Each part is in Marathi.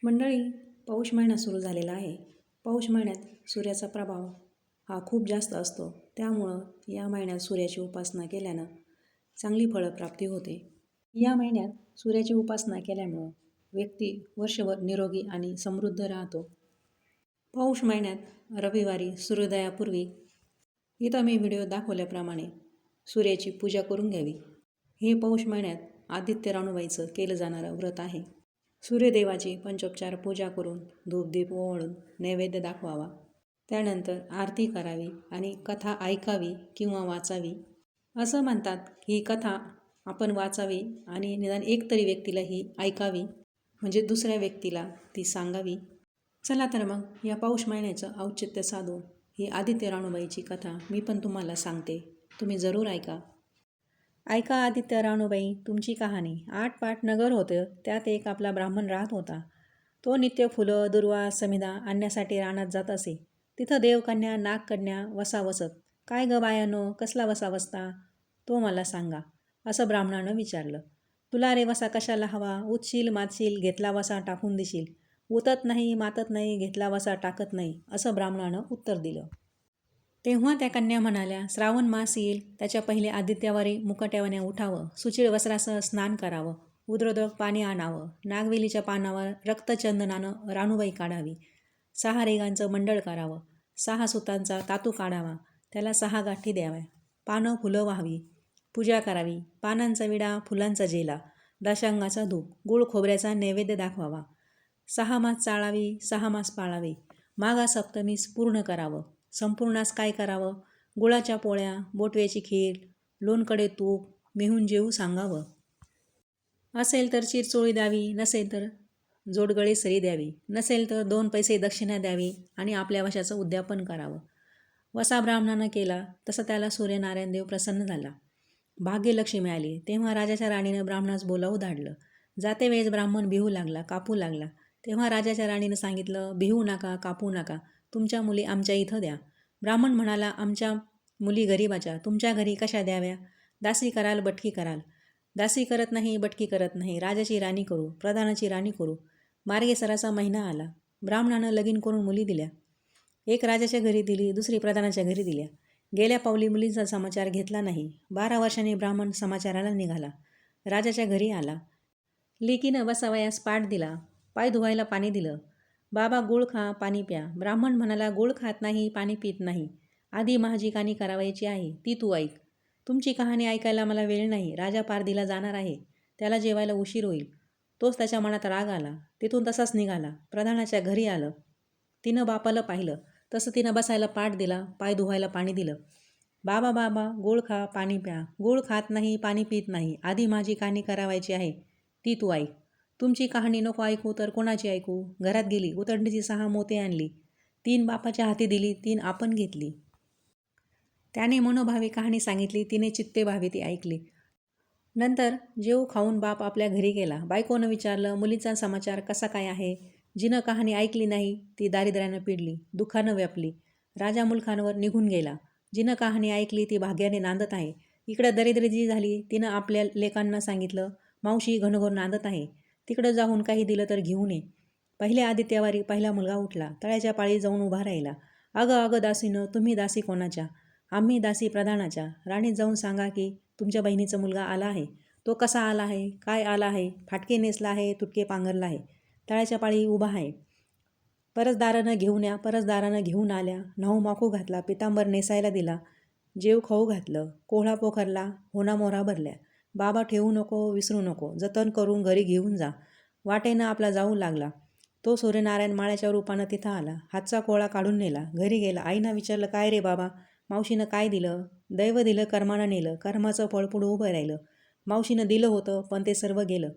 मंडळी, पौष महिना सुरू झालेला आहे. पौष महिन्यात सूर्याचा प्रभाव हा खूप जास्त असतो. त्यामुळं या महिन्यात सूर्याची उपासना केल्यानं चांगली फळप्राप्ती होते. या महिन्यात सूर्याची उपासना केल्यामुळं व्यक्ती वर्षभर निरोगी आणि समृद्ध राहतो. पौष महिन्यात रविवारी सूर्योदयापूर्वी इथं मी व्हिडिओ दाखवल्याप्रमाणे सूर्याची पूजा करून घ्यावी. हे पौष महिन्यात आदित्य राणूबाईचं केलं जाणारं व्रत आहे. सूर्यदेवाची पंचोपचार पूजा करून धूपदीप ओवाळून नैवेद्य दाखवावा. त्यानंतर आरती करावी आणि कथा ऐकावी किंवा वाचावी. असं म्हणतात ही कथा आपण वाचावी आणि निदान एक तरी व्यक्तीला ही ऐकावी, म्हणजे दुसऱ्या व्यक्तीला ती सांगावी. चला तर मग या पौष महिन्याचं औचित्य साधून ही आदित्य राणूबाईची कथा मी पण तुम्हाला सांगते. तुम्ही जरूर ऐका. ऐका आदित्य राणूबाई तुमची कहाणी. 8 पाट नगर होतं. त्यात एक आपला ब्राह्मण राहत होता. तो नित्य फुलं, दुर्वा, समिधा आणण्यासाठी रानात जात असे. तिथं देवकन्या, नागकन्या वसा वसत. काय ग बायानो, कसला वसा वसता? तो मला सांगा, असं ब्राह्मणानं विचारलं. तुला रे वसा कशाला हवा? उतशील, मातशील, घेतला वसा टाकून देशील. उतत नाही, मातत नाही, घेतला वसा टाकत नाही, असं ब्राह्मणानं उत्तर दिलं. तेव्हा त्या कन्या म्हणाल्या, श्रावण मास येईल त्याच्या पहिले आदित्यावारी मुकट्यावाने उठावं, सुचिळ वस्त्रासह स्नान करावं, उद्रोदक पाणी आणावं, नागवेलीच्या पानावर रक्तचंदनानं राणूबाई काढावी, 6 रेगांचं मंडळ करावं, 6 सुतांचा तातू काढावा, त्याला 6 गाठी द्याव्या, पानं फुलं व्हावी, पूजा करावी, पानांचा विडा, फुलांचा जेला, दशांगाचा धूप, गुळ खोबऱ्याचा नैवेद्य दाखवावा, 6 मास चाळावी, 6 मास पाळावे, माघा सप्तमीस पूर्ण करावं. संपूर्णास काय करावं? गुळाच्या पोळ्या, बोटव्याची खीर, लोणकडे तूप, मेहून जेवू सांगावं. असेल तर चिरचोळी द्यावी, नसेल तर जोडगळे सरी द्यावी, नसेल तर 2 पैसे दक्षिणा द्यावी आणि आपल्या वशाचं उद्यापन करावं. वसा ब्राह्मणानं केला तसं त्याला सूर्यनारायण देव प्रसन्न झाला. भाग्यलक्ष्मी मिळाली. तेव्हा राजाच्या राणीनं ब्राह्मणास बोलावू धाडलं. जाते वेळेस ब्राह्मण बिहू लागला, कापू लागला. तेव्हा राजाच्या राणीनं सांगितलं, बिहू नका, कापू नका, तुमच्या मुली आमच्या इथं द्या. ब्राह्मण म्हणाला, आमच्या मुली गरीबाच्या, तुमच्या घरी कशा द्याव्या? दासी कराल, बटकी कराल. दासी करत नाही, बटकी करत नाही, राजाची राणी करू, प्रधानाची राणी करू. मार्गेसराचा महिना आला. ब्राह्मणानं लगीन करून मुली दिल्या. एक राजाच्या घरी दिली, दुसरी प्रधानाच्या घरी दिल्या. गेल्या पावली मुलींचा समाचार घेतला नाही. 12 वर्षांनी ब्राह्मण समाचाराला निघाला. राजाच्या घरी आला. लेकीनं बसावयास पाट दिला, पाय धुवायला पाणी दिलं. बाबा गुळ खा, पाणी प्या. ब्राह्मण म्हणाला, गुळ खात नाही, पाणी पित नाही. आधी माझी कहाणी करावायची आहे, ती तू ऐक. तुमची कहाणी ऐकायला मला वेळ नाही. राजा पारधीला जाणार आहे, त्याला जेवायला उशीर होईल. तोच त्याच्या मनात राग आला. तिथून तसाच निघाला. प्रधानाच्या घरी आलं. तिनं बापाला पाहिलं. तसं तिनं बसायला पाट दिला, पाय धुवायला पाणी दिलं. बाबा बाबा गुळ खा, पाणी प्या. गुळ खात नाही, पाणी पित नाही. आधी माझी कहाणी करावायची आहे, ती तू ऐक. तुमची कहाणी नको ऐकू तर कोणाची ऐकू? घरात गेली, उतरंडीची 6 मोते आणली. 3 बापाच्या हाती दिली, 3 आपण घेतली. त्याने मनोभावे कहाणी सांगितली. तिने चित्तेभावे ती ऐकली. नंतर जेवू खाऊन बाप आपल्या घरी गेला. बायकोनं विचारलं, मुलीचा समाचार कसा काय आहे? जिनं कहाणी ऐकली नाही ती दारिद्र्यानं पिडली, दुःखानं व्यापली, राजा मुलखांवर निघून गेला. जिनं कहाणी ऐकली ती भाग्याने नांदत आहे. इकडं दरिद्री जी झाली तिनं आपल्या लेकांना सांगितलं, मावशी घनघोर नांदत आहे, तिकडं जाऊन काही दिलं तर घेऊन ये. पहिल्या आदित्यावारी पहिला मुलगा उठला. तळ्याच्या पाळी जाऊन उभा राहिला. अगं अगं दासीनं, तुम्ही दासी कोणाच्या? आम्ही दासी प्रधानाच्या. राणीत जाऊन सांगा की तुमच्या बहिणीचा मुलगा आला आहे. तो कसा आला आहे, काय आला आहे? फाटके नेसला आहे, तुटके पांघरला आहे, तळ्याच्या पाळी उभा आहे. परसदारानं घेऊन या. परसदारानं घेऊन आल्या. न्हाऊ माखू घातला, पितांबर नेसायला दिला, जेव खाऊ घातलं, कोहळा पोखरला, होना मोहरा भरल्या. बाबा ठेवू नको, विसरू नको, जतन करून घरी घेऊन जा. वाटेनं आपला जाऊ लागला. तो सूर्यनारायण माळ्याच्या रूपानं तिथं आला. हातचा कोहळा काढून नेला, घरी गेला. आईनं विचारलं, काय रे बाबा? मावशीनं काय दिलं? दैव दिलं, कर्मानं नेलं, कर्माचं फळ पुढं उभं राहिलं. मावशीनं दिलं होतं पण ते सर्व गेलं.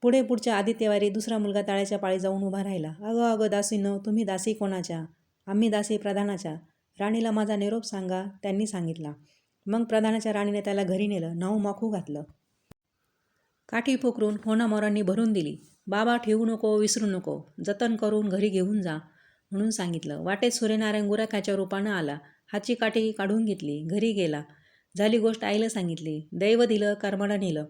पुढच्या आदित्यवारी दुसरा मुलगा तळ्याच्या पाळी जाऊन उभा राहिला. अगं अगं दासीनं, तुम्ही दासी कोणाच्या? आम्ही दासी प्रधानाच्या. राणीला माझा निरोप सांगा. त्यांनी सांगितला. मग प्रधानाच्या राणीने त्याला घरी नेलं, न्हाऊ माखू घातलं, काठी पोखरून होना मोरांनी भरून दिली. बाबा ठेवू नको, विसरू नको, जतन करून घरी घेऊन जा म्हणून सांगितलं. वाटेत सूर्यनारायण गुराख्याच्या रूपानं आला. हातची काठी काढून घेतली, घरी गेला. झाली गोष्ट आईला सांगितली. दैव दिलं, कर्मानं नेलं,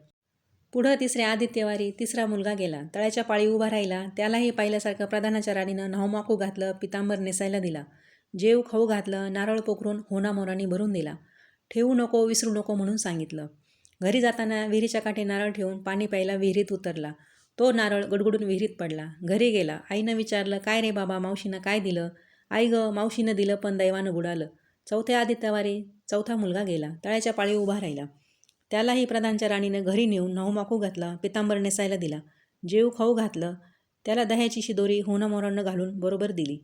पुढं तिसऱ्या आदित्यवारी तिसरा मुलगा गेला. तळ्याच्या पाळी उभा राहिला. त्यालाही पाहिल्यासारखं प्रधानाच्या राणीनं न्हाऊमाखू घातलं, पितांबर नेसायला दिला, जेव खाऊ घातलं, नारळ पोखरून होणामोरांनी भरून दिला. ठेवू नको, विसरू नको म्हणून सांगितलं. घरी जाताना विहिरीच्या काठी नारळ ठेवून पाणी प्यायला विहिरीत उतरला. तो नारळ गडगडून विहिरीत पडला. घरी गेला. आईनं विचारलं, काय रे बाबा, मावशीनं काय दिलं? आई गं, मावशीनं दिलं पण दैवानं बुडालं. चौथ्या आदित्यवारी चौथा मुलगा गेला. तळ्याच्या पाळी उभा राहिला. त्यालाही प्रधानच्या राणीनं घरी नेऊन न्हाऊमाखू घातला, पितांबर नेसायला दिला, जेव खाऊ घातलं. त्याला दह्याची शिदोरी होणामोरांना घालून बरोबर दिली.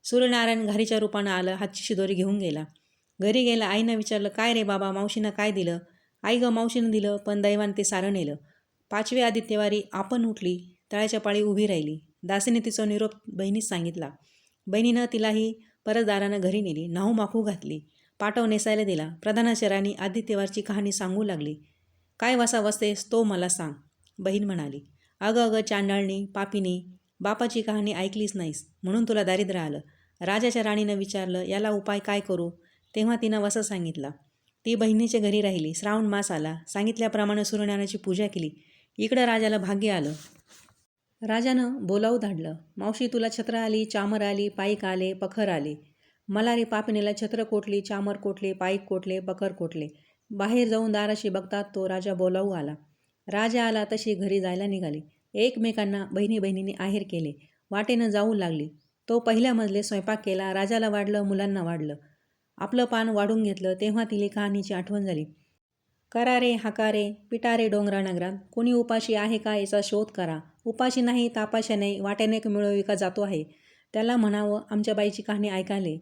सूर्यनारायण घारीच्या रूपानं आलं, हातची शिदोरी घेऊन गेला. घरी गेला. आईनं विचारलं, काय रे बाबा, मावशीनं काय दिलं? आई गं, मावशीनं दिलं पण दैवानं ते सारं नेलं. पाचवी आदित्यवारी आपण उठली. तळ्याच्या पाळी उभी राहिली. दासीने तिचा निरोप बहिणीस सांगितला. बहिणीनं तिलाही परत दारानं घरी नेली, न्हाऊमाखू घातली, पाटव नेसायला दिला. प्रधानाची राणी आदित्यवारची कहाणी सांगू लागली. काय वसा वसतेस तो मला सांग. बहीण म्हणाली, अगं अगं चांडाळणी, पापिनी, बापाची कहाणी ऐकलीच नाहीस म्हणून तुला दारिद्र्य आलं. राजाच्या राणीनं विचारलं, याला उपाय काय करू? तेव्हा तिनं वसा सांगितला. ती बहिणीच्या घरी राहिली. श्रावण मास आला. सांगितल्याप्रमाणे सूर्यनारायणाची पूजा केली. इकडं राजाला भाग्य आलं. राजानं बोलावू धाडलं. मावशी, तुला छत्र आली, चामर आली, पाईक आले, पखर आले. मला रे पापिनीला छत्र कोटली, चामर कोटले, पाईक कोटले, पखर कोटले. बाहेर जाऊन दाराशी बघतात तो राजा बोलावू आला. राजा आला तशी घरी जायला निघाली. एकमेकांना बहिणी बहिणींनी आहेर केले. वाटेनं जाऊ लागली. तो पहिल्या मजले स्वयंपाक केला. राजाला वाढलं, मुलांना वाढलं. आपलं पान वाढून घेतलं. तेव्हा तिला कहाणीची आठवण झाली. करारे हाकारे, पिटारे डोंगरा नगरात, कोणी उपाशी आहे का याचा शोध करा. उपाशी नाही, तापाशी नाही, वाट्याने मिळवी का जातो आहे. त्याला म्हणावं, आमच्या बाईची कहाणी ऐकाले.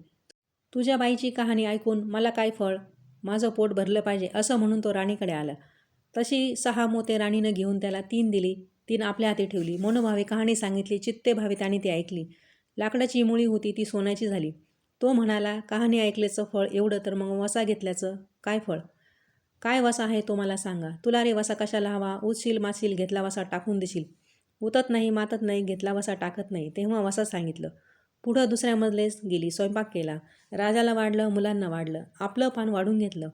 तुझ्या बाईची कहाणी ऐकून मला काय फळ? माझं पोट भरलं पाहिजे असं म्हणून तो राणीकडे आला. तशी 6 मोते राणीनं घेऊन त्याला 3 दिली. 3 आपल्या हाती ठेवली. मनोभावे कहाणी सांगितली. चित्तेभावे त्याने ती ऐकली. लाकडाची मुळी होती ती सोन्याची झाली. तो म्हणाला, कहाणी ऐकल्याचं फळ एवढं तर मग वसा घेतल्याचं काय फळ? काय वसा आहे तो मला सांगा. तुला रे वसा कशाला हवा? उचशील माचशील, घेतला वसा टाकून देशील. उतत नाही, मातत नाही, घेतला वसा टाकत नाही. तेव्हा वसा सांगितलं. पुढं दुसऱ्या मजलेस गेली. स्वयंपाक केला. राजाला वाढलं, मुलांना वाढलं. आपलं पान वाढून घेतलं.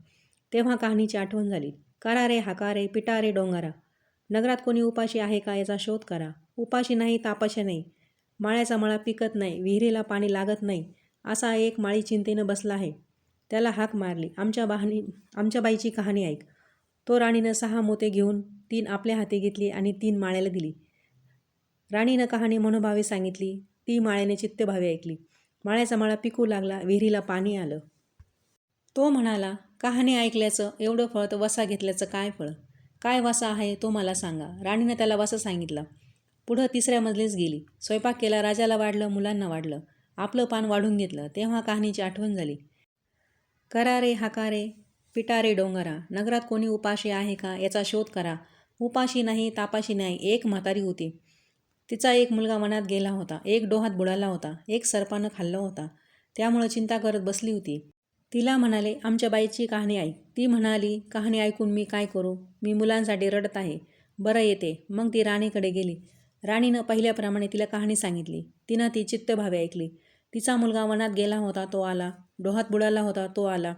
तेव्हा कहाणीची आठवण झाली. करारे हाकारे, पिटारे डोंगरा नगरात, कोणी उपाशी आहे का याचा शोध करा. उपाशी नाही, तापाशी नाही, माळ्याचा मळा पिकत नाही, विहिरीला पाणी लागत नाही, असा एक माळी चिंतेनं बसला आहे. त्याला हाक मारली, आमच्या बाईची कहाणी ऐक. तो राणीनं 6 मोते घेऊन 3 आपल्या हाती घेतली आणि 3 माळ्याला दिली. राणीनं कहाणी मनोभावे सांगितली. ती माळ्याने चित्तभावे ऐकली. माळ्याचा मळा पिकू लागला. विहिरीला पाणी आलं. तो म्हणाला, कहाणी ऐकल्याचं एवढं फळ तर वसा घेतल्याचं काय फळ? काय वसा आहे तो मला सांगा. राणीनं त्याला वसा सांगितला. पुढं तिसऱ्या मजलीस गेली. स्वयंपाक केला. राजाला वाढलं, मुलांना वाढलं. आपलं पान वाढून घेतलं. तेव्हा कहाणीची आठवण झाली. करारे हाकारे, पिटारे डोंगरा नगरात, कोणी उपाशी आहे का याचा शोध करा. उपाशी नाही, तापाशी नाही, एक म्हातारी होती. तिचा एक मुलगा वनात गेला होता. एक डोहात बुडाला होता. एक सर्पानं खाल्लं होता. त्यामुळं चिंता करत बसली होती. तिला म्हणाले, आमच्या बाईची कहाणी ऐक. ती म्हणाली, कहाणी ऐकून मी काय करू? मी मुलांसाठी रडत आहे. बरं येते. मग ती राणीकडे गेली. राणीनं पहिल्याप्रमाणे तिला कहाणी सांगितली. तिनं ती चित्तभावे ऐकली. तिचा मुलगा वनात गेला होता, तो आला. डोहात बुडाला होता, तो आला.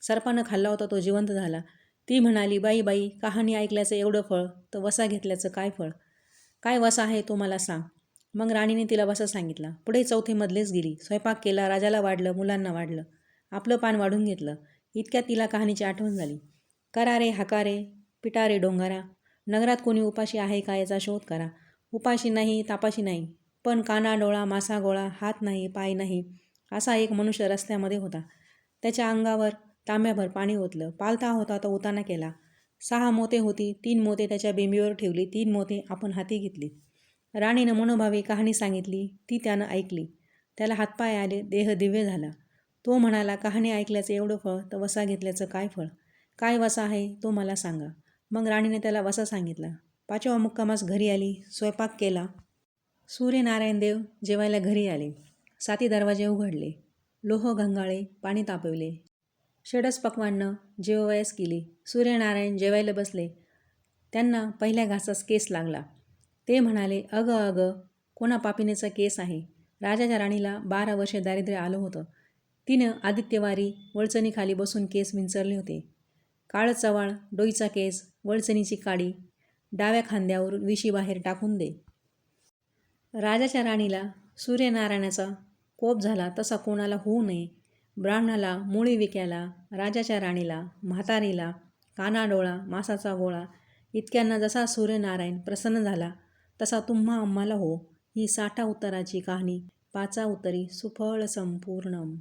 सर्पानं खाल्ला होता, तो जिवंत झाला. ती म्हणाली, बाई बाई, कहाणी ऐकल्याचं एवढं फळ तर वसा घेतल्याचं काय फळ? काय वसा आहे तो मला सांग. मग राणीने तिला वसा सांगितला. पुढे चौथे मधलेच गेली. स्वयंपाक केला. राजाला वाढलं, मुलांना वाढलं. आपलं पान वाढून घेतलं. इतक्यात तिला कहाणीची आठवण झाली. करारे हाकारे, पिटारे डोंगरा नगरात, कोणी उपाशी आहे का याचा शोध करा. उपाशी नाही, तापाशी नाही, पण काना डोळा, मासा गोळा, हात नाही, पाय नाही, असा एक मनुष्य रस्त्यामध्ये होता. त्याच्या अंगावर तांब्याभर पाणी ओतलं. पालथा होता तो उताना केला. 6 मोते होती. 3 मोते त्याच्या बेंबीवर ठेवली. 3 मोते आपण हाती घेतली. राणीनं मनोभावे कहाणी सांगितली. ती त्यानं ऐकली. त्याला हातपाय आले. देह दिव्य झाला. तो म्हणाला, कहाणी ऐकल्याचं एवढं फळ तर वसा घेतल्याचं काय फळ? काय वसा आहे तो मला सांगा. मग राणीने त्याला वसा सांगितला. 5व्या मुक्कामास घरी आली. स्वयंपाक केला. सूर्यनारायण देव जेवायला घरी आले. 7 दरवाजे उघडले. लोह घंगाळे पाणी तापवले. षडस पक्वान्न जेवावयास केली. सूर्यनारायण जेवायला बसले. त्यांना पहिल्या घासास केस लागला. ते म्हणाले, अगं अगं, कोणा पापिनेचा केस आहे? राजाच्या राणीला 12 वर्षे दारिद्र्य आलं होतं. तिनं आदित्यवारी वळचणीखाली बसून केस विंचरले होते. काळं चवाळ, डोईचा केस, वळचणीची काडी, डाव्या खांद्यावर विशी बाहेर टाकून दे. राजाच्या राणीला सूर्यनारायणाचा कोप झाला तसा कोणाला होऊ नये. ब्राह्मणाला, मुळी विक्याला, राजाच्या राणीला, म्हातारीला, कानाडोळा, मासाचा गोळा इतक्यांना जसा सूर्यनारायण प्रसन्न झाला तसा तुम्हा आम्हाला हो. ही 60 उत्तराची कहाणी 5 उत्तरी सुफळ संपूर्णम.